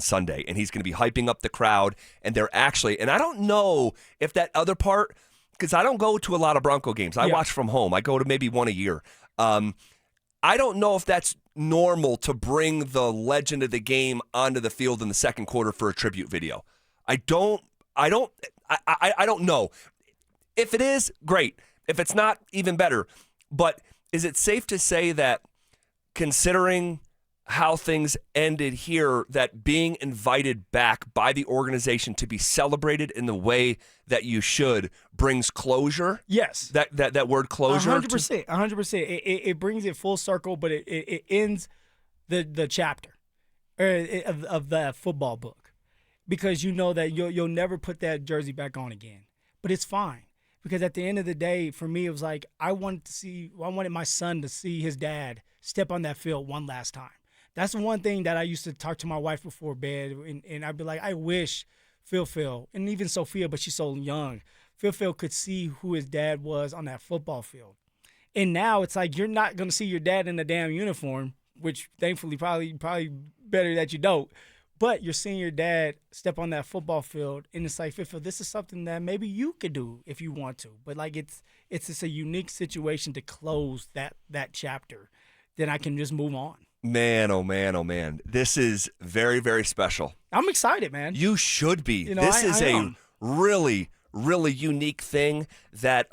Sunday, and he's going to be hyping up the crowd. And they're actually, and I don't know if that other part, because I don't go to a lot of Bronco games. I watch from home. I go to maybe one a year. I don't know if that's normal to bring the legend of the game onto the field in the second quarter for a tribute video. I don't know. If it is, great. If it's not, even better. But is it safe to say that, considering how things ended here, that being invited back by the organization to be celebrated in the way that you should brings closure? Yes. That word closure? 100%. 100%. It brings it full circle, but it ends the chapter of the football book, because you know that you'll never put that jersey back on again. But it's fine, because at the end of the day, for me, it was like I wanted my son to see his dad step on that field one last time. That's the one thing that I used to talk to my wife before bed, and I'd be like, I wish Phil, and even Sophia, but she's so young, Phil could see who his dad was on that football field. And now it's like you're not going to see your dad in a damn uniform, which thankfully probably better that you don't. But you're seeing your dad step on that football field, and it's like, Phil, this is something that maybe you could do if you want to. But like it's just a unique situation to close that chapter. Then I can just move on. Man, oh man, oh man. This is very, very special. I'm excited, man. You should be. This is a really, really unique thing that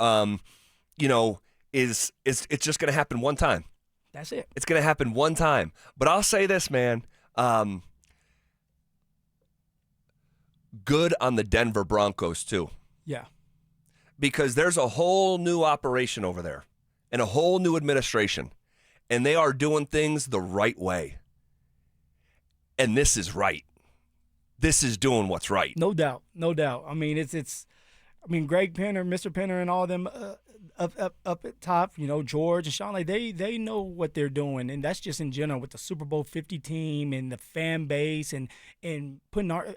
is it's just gonna happen one time. That's it. It's gonna happen one time. But I'll say this, man. Good on the Denver Broncos too. Yeah. Because there's a whole new operation over there and a whole new administration. And they are doing things the right way. And this is right. This is doing what's right. No doubt. No doubt. I mean, Greg Penner, Mr. Penner, and all of them up at top, George and Sean, like they know what they're doing. And that's just in general with the Super Bowl 50 team and the fan base and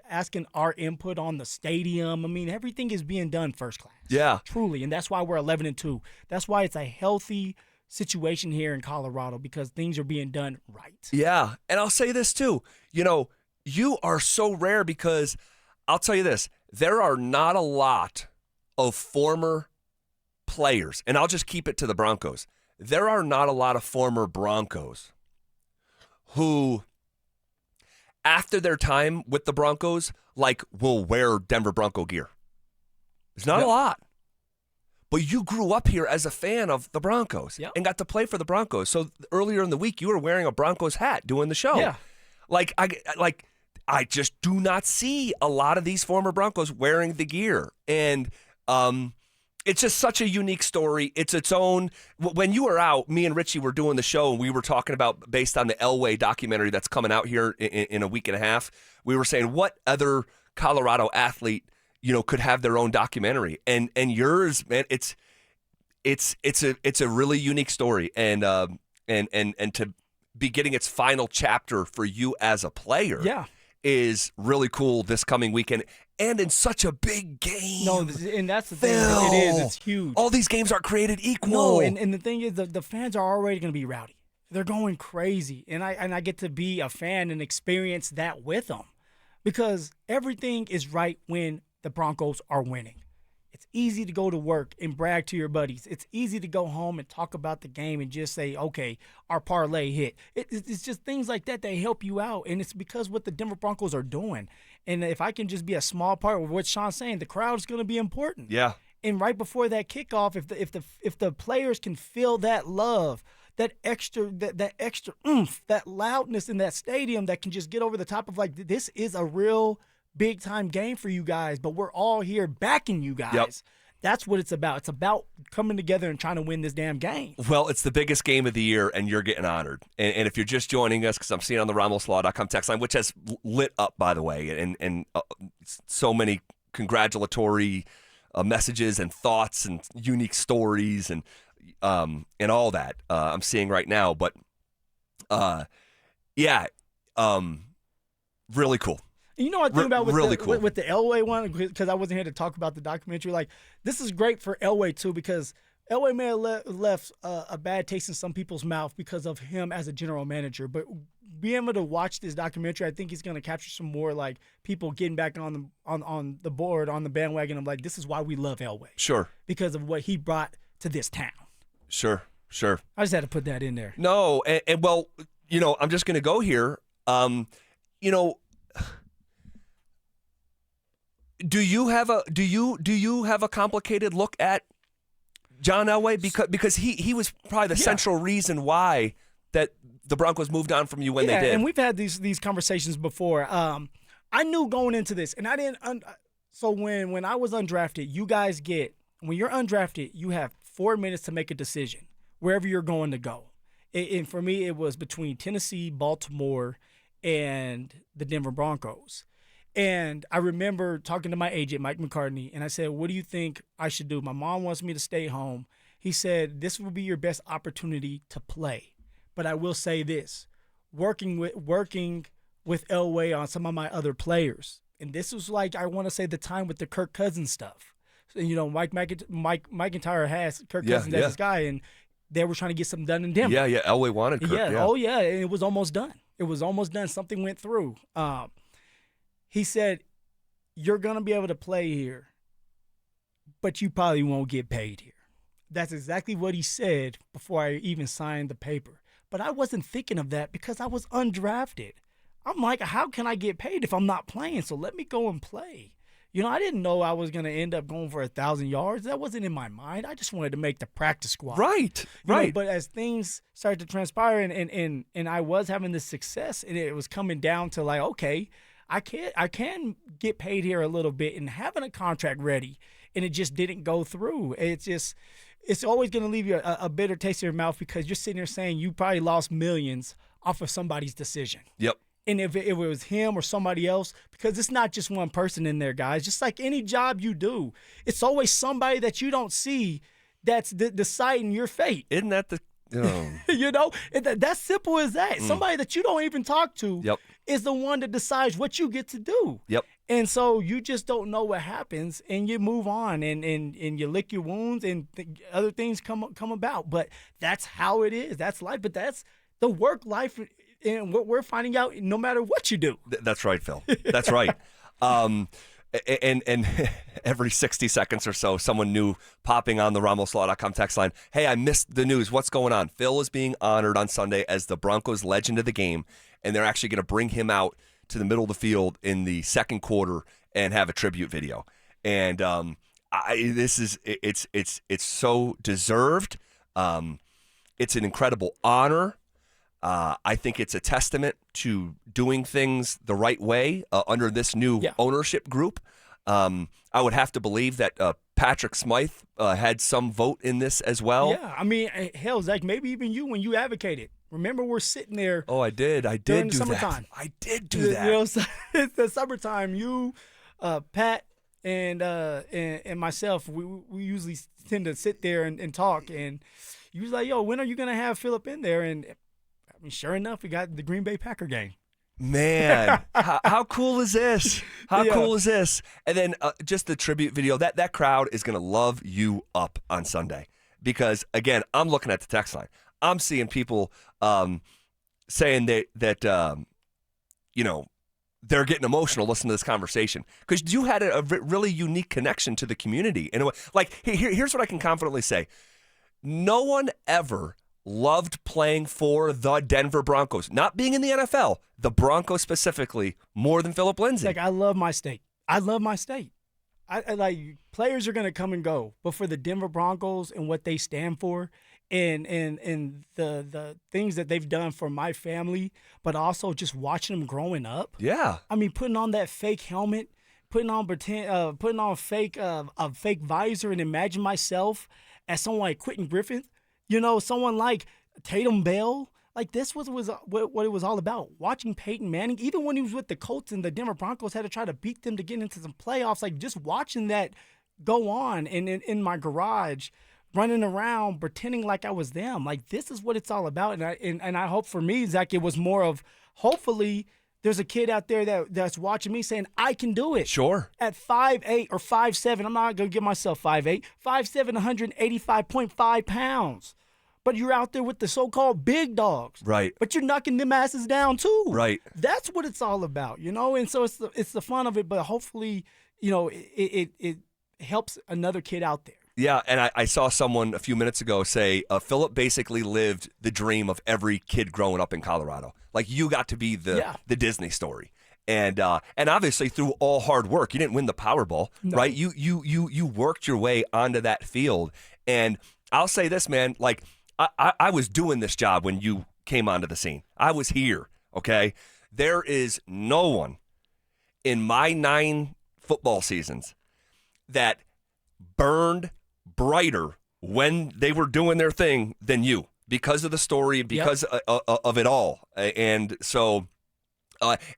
asking our input on the stadium. I mean, everything is being done first class. Yeah. Truly. And that's why we're 11-2. That's why it's a healthy situation here in Colorado, because things are being done right. Yeah. And I'll say this too. You are so rare, because I'll tell you this, there are not a lot of former players, and I'll just keep it to the Broncos. There are not a lot of former Broncos who, after their time with the Broncos, will wear Denver Bronco gear. There's not a lot. But you grew up here as a fan of the Broncos and got to play for the Broncos. So earlier in the week, you were wearing a Broncos hat doing the show. Yeah. I just do not see a lot of these former Broncos wearing the gear. And it's just such a unique story. It's its own. When you were out, me and Richie were doing the show, and we were talking about, based on the Elway documentary that's coming out here in a week and a half, we were saying, what other Colorado athlete could have their own documentary, and yours, man, it's a really unique story, and to be getting its final chapter for you as a player, is really cool this coming weekend, and in such a big game. No, and that's the thing. It is. It's huge. All these games aren't created equal. No, and the thing is, the fans are already going to be rowdy. They're going crazy, and I get to be a fan and experience that with them, because everything is right when the Broncos are winning. It's easy to go to work and brag to your buddies. It's easy to go home and talk about the game and just say, okay, our parlay hit. It's just things like that help you out, and it's because what the Denver Broncos are doing. And if I can just be a small part of what Sean's saying, the crowd is going to be important. Yeah. And right before that kickoff, if the players can feel that love, that extra oomph, that loudness in that stadium that can just get over the top of, like, this is a real big-time game for you guys, but we're all here backing you guys. Yep. That's what it's about. It's about coming together and trying to win this damn game. Well, it's the biggest game of the year, and you're getting honored. And if you're just joining us, because I'm seeing on the RamosLaw.com text line, which has lit up, by the way, and so many congratulatory messages and thoughts and unique stories and all that I'm seeing right now. But, really cool. You know what I think about with the Elway one, because I wasn't here to talk about the documentary. Like, this is great for Elway too, because Elway may have left a bad taste in some people's mouth because of him as a general manager. But being able to watch this documentary, I think he's going to capture some more like people getting back on the board, on the bandwagon of like, this is why we love Elway. Sure. Because of what he brought to this town. Sure. I just had to put that in there. No, and well, I'm just going to go here. Do you have a complicated look at John Elway because he was probably the central reason why that the Broncos moved on from you when they did. And we've had these conversations before. I knew going into this, and I didn't. So when I was undrafted, you guys when you're undrafted, you have 4 minutes to make a decision wherever you're going to go. And for me, it was between Tennessee, Baltimore, and the Denver Broncos. And I remember talking to my agent, Mike McCartney, and I said, what do you think I should do? My mom wants me to stay home. He said, this will be your best opportunity to play. But I will say this, working with Elway on some of my other players, and this was like, I want to say the time with the Kirk Cousins stuff. So, Mike McIntyre has Kirk Cousins as his guy, and they were trying to get something done in Denver. Yeah, Elway wanted Kirk. Yeah, oh yeah, and it was almost done. Something went through. He said, you're going to be able to play here, but you probably won't get paid here. That's exactly what he said before I even signed the paper. But I wasn't thinking of that because I was undrafted. I'm like, how can I get paid if I'm not playing? So let me go and play. I didn't know I was going to end up going for 1,000 yards. That wasn't in my mind. I just wanted to make the practice squad. Right. But as things started to transpire and I was having this success, and it was coming down to like, okay, I can get paid here a little bit and having a contract ready, and it just didn't go through. It's always going to leave you a bitter taste in your mouth because you're sitting there saying you probably lost millions off of somebody's decision. Yep. And if it was him or somebody else, because it's not just one person in there, guys. Just like any job you do, it's always somebody that you don't see that's deciding your fate. Isn't that the that's simple as that. Somebody that you don't even talk to is the one that decides what you get to do. Yep. And so you just don't know what happens, and you move on, and you lick your wounds, and other things come about. But that's how it is. That's life. But that's the work life, and what we're finding out. No matter what you do. That's right, Phil. That's right. And every 60 seconds or so, someone new popping on the RamosLaw.com text line. Hey, I missed the news. What's going on? Phil is being honored on Sunday as the Broncos legend of the game, and they're actually going to bring him out to the middle of the field in the second quarter and have a tribute video. And it's so deserved. It's an incredible honor. I think it's a testament to doing things the right way under this new ownership group. I would have to believe that Patrick Smythe had some vote in this as well. Yeah, I mean, hell, Zach, maybe even you when you advocated. Remember, we're sitting there. Oh, I did. I did do that. I did do that. It's the summertime. You, Pat, and myself, we usually tend to sit there and talk. And you was like, "Yo, when are you gonna have Phillip in there?" And I mean, sure enough, we got the Green Bay Packer game. Man, how cool is this? How cool is this? And then just the tribute video. That crowd is going to love you up on Sunday because, again, I'm looking at the text line. I'm seeing people saying that they're getting emotional listening to this conversation because you had a really unique connection to the community. And like, here's what I can confidently say. No one ever loved playing for the Denver Broncos, not being in the NFL, the Broncos specifically, more than Phillip Lindsay. Like, I love my state. I like, players are going to come and go, but for the Denver Broncos and what they stand for and the things that they've done for my family, but also just watching them growing up. Yeah. I mean, putting on that fake helmet, putting on a fake visor, and imagine myself as someone like Quentin Griffin. Someone like Tatum Bell. Like, this was what it was all about. Watching Peyton Manning, even when he was with the Colts and the Denver Broncos had to try to beat them to get into some playoffs, like just watching that go on and in my garage, running around, pretending like I was them. Like, this is what it's all about. And I hope for me, Zach, it was more of, hopefully there's a kid out there that's watching me saying, I can do it. Sure. At 5'8" or 5'7", I'm not going to give myself 5'8", 5'7", 185.5 pounds. but you're out there with the so-called big dogs. Right. But you're knocking them asses down too. Right. That's what it's all about, And so it's the fun of it, but hopefully, it helps another kid out there. Yeah, and I saw someone a few minutes ago say Phillip basically lived the dream of every kid growing up in Colorado. Like, you got to be the Disney story. And obviously through all hard work, you didn't win the Powerball, right? You worked your way onto that field. And I'll say this, man, like I was doing this job when you came onto the scene. I was here, okay? There is no one in my 9 football seasons that burned brighter when they were doing their thing than you, because of the story and because of it all. And so,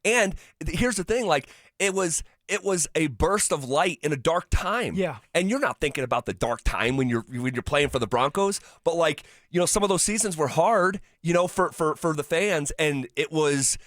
and here's the thing, like it was a burst of light in a dark time. Yeah. And you're not thinking about the dark time when you're playing for the Broncos, but like, some of those seasons were hard, for the fans, and it was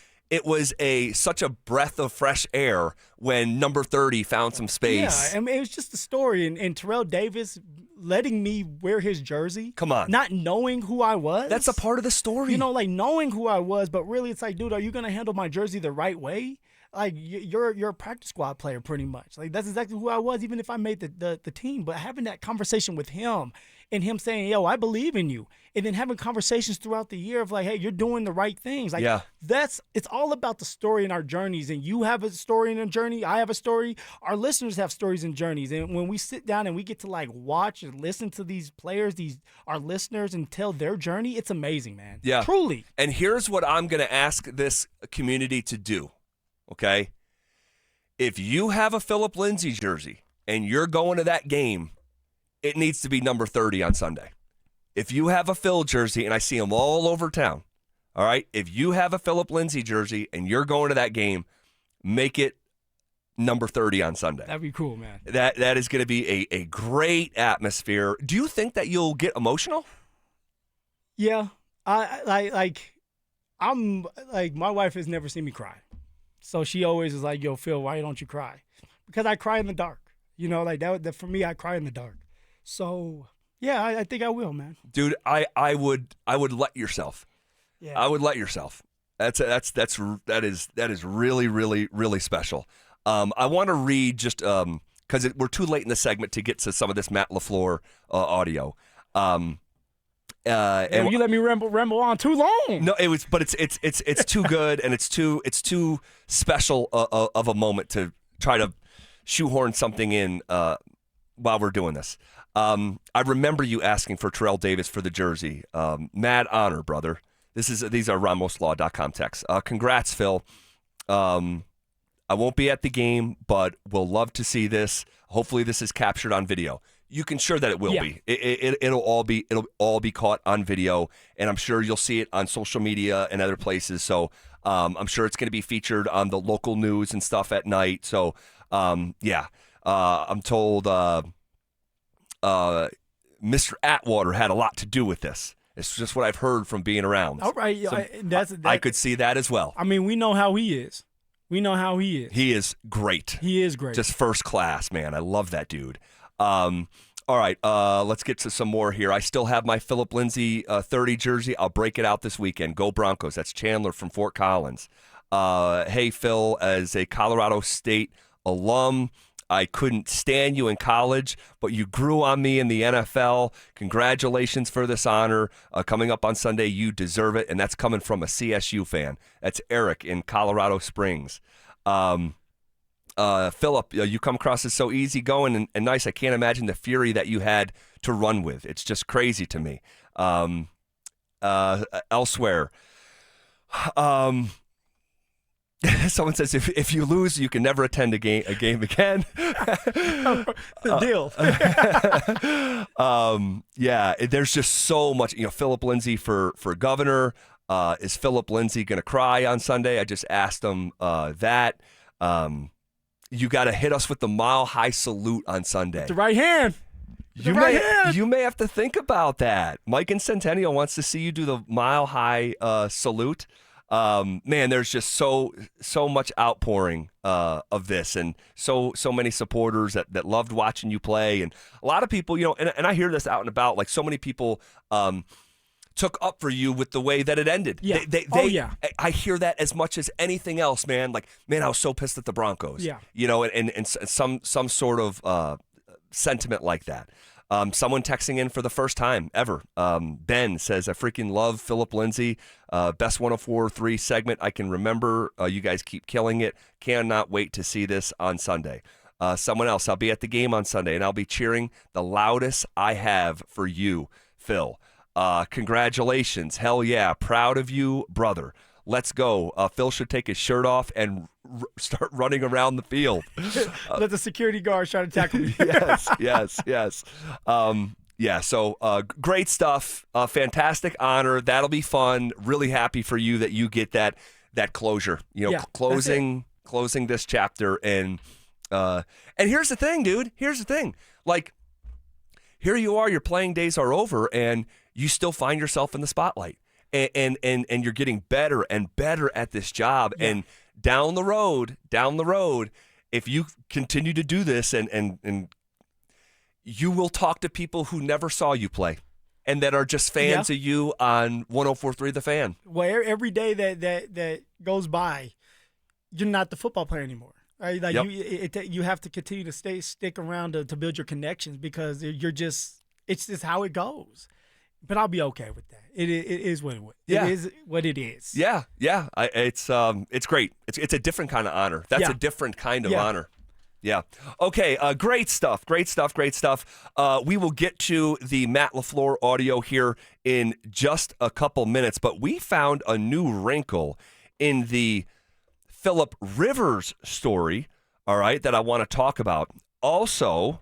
such a breath of fresh air when number 30 found some space. Yeah, I mean, it was just a story. And Terrell Davis letting me wear his jersey. Come on. Not knowing who I was. That's a part of the story. Like knowing who I was, but really it's like, dude, are you going to handle my jersey the right way? Like, you're a practice squad player pretty much. Like, that's exactly who I was, even if I made the team. But having that conversation with him and him saying, yo, I believe in you. And then having conversations throughout the year of like, hey, you're doing the right things. Like, it's all about the story in our journeys. And you have a story in a journey. I have a story. Our listeners have stories and journeys. And when we sit down and we get to like watch and listen to these players, our listeners, and tell their journey, it's amazing, man. Yeah. Truly. And here's what I'm going to ask this community to do. Okay? If you have a Phillip Lindsay jersey and you're going to that game, it needs to be number 30 on Sunday. If you have a Phil jersey, and I see them all over town, all right? If you have a Phillip Lindsay jersey and you're going to that game, make it number 30 on Sunday. That'd be cool, man. That is going to be a great atmosphere. Do you think that you'll get emotional? Yeah. I'm like, my wife has never seen me cry. So she always is like, yo, Phil, why don't you cry? Because I cry in the dark. Like that for me, I cry in the dark. So yeah, I think I will, man. Dude, I would let yourself. Yeah. I would let yourself. That is really, really, really special. I want to read just because we're too late in the segment to get to some of this Matt LaFleur audio. And you let me ramble on too long. No, it's too good, and it's too special of a moment to try to shoehorn something in while we're doing this. I remember you asking for Terrell Davis for the jersey. Mad honor, brother. These are RamosLaw.com texts. Congrats, Phil. I won't be at the game, but we'll love to see this. Hopefully, this is captured on video. You can sure that it will be. It'll all be caught on video, and I'm sure you'll see it on social media and other places. So I'm sure it's going to be featured on the local news and stuff at night. So I'm told Mr. Atwater had a lot to do with this. It's just what I've heard from being around. All right, so I could see that as well. I mean, we know how he is. He is great. He is great. Just first class, man. I love that dude. All right, let's get to some more here. I still have my Phillip Lindsay 30 jersey. I'll break it out this weekend. Go Broncos. That's Chandler from Fort Collins. Hey, Phil, as a Colorado State alum, I couldn't stand you in college, but you grew on me in the NFL. Congratulations for this honor. Coming up on Sunday, you deserve it, and that's coming from a CSU fan. That's Eric in Colorado Springs. Phillip, you come across as so easygoing and nice. I can't imagine the fury that you had to run with. It's just crazy to me. Elsewhere, someone says if you lose, you can never attend a game again. Deal. There's just so much. Phillip Lindsay for governor. Is Phillip Lindsay going to cry on Sunday? I just asked him that. You got to hit us with the mile-high salute on Sunday. The right hand. You may have to think about that. Mike in Centennial wants to see you do the mile-high salute. Man, there's just so much outpouring of this, and so many supporters that loved watching you play, and a lot of people, and I hear this out and about, like so many people took up for you with the way that it ended. Yeah. I hear that as much as anything else, man. Like, man, I was so pissed at the Broncos. Yeah. You know, and some sort of sentiment like that. Someone texting in for the first time ever. Ben says, I freaking love Phillip Lindsay. Best 104.3 segment I can remember. You guys keep killing it. Cannot wait to see this on Sunday. Someone else, I'll be at the game on Sunday, and I'll be cheering the loudest I have for you, Phil. Congratulations. Hell yeah. Proud of you, brother. Let's go. Phil should take his shirt off and start running around the field. Let the security guard try to tackle me. yes. So great stuff. Fantastic honor. That'll be fun. Really happy for you that you get that closure. You know, closing this chapter. And here's the thing, dude. Here's the thing. Like, here you are. Your playing days are over, and you still find yourself in the spotlight. And you're getting better and better at this job. Yeah. And down the road, if you continue to do this and you will talk to people who never saw you play and that are just fans of you on 104.3 The Fan. Well, every day that goes by, you're not the football player anymore. Right? Like you have to continue to stick around to build your connections because it's just how it goes. But I'll be okay with that. It is what it is. What it is. Yeah. It's great. It's a different kind of honor. That's a different kind of honor. Yeah. Okay. Great stuff. We will get to the Matt LaFleur audio here in just a couple minutes, but we found a new wrinkle in the Philip Rivers story. All right, that I want to talk about. Also,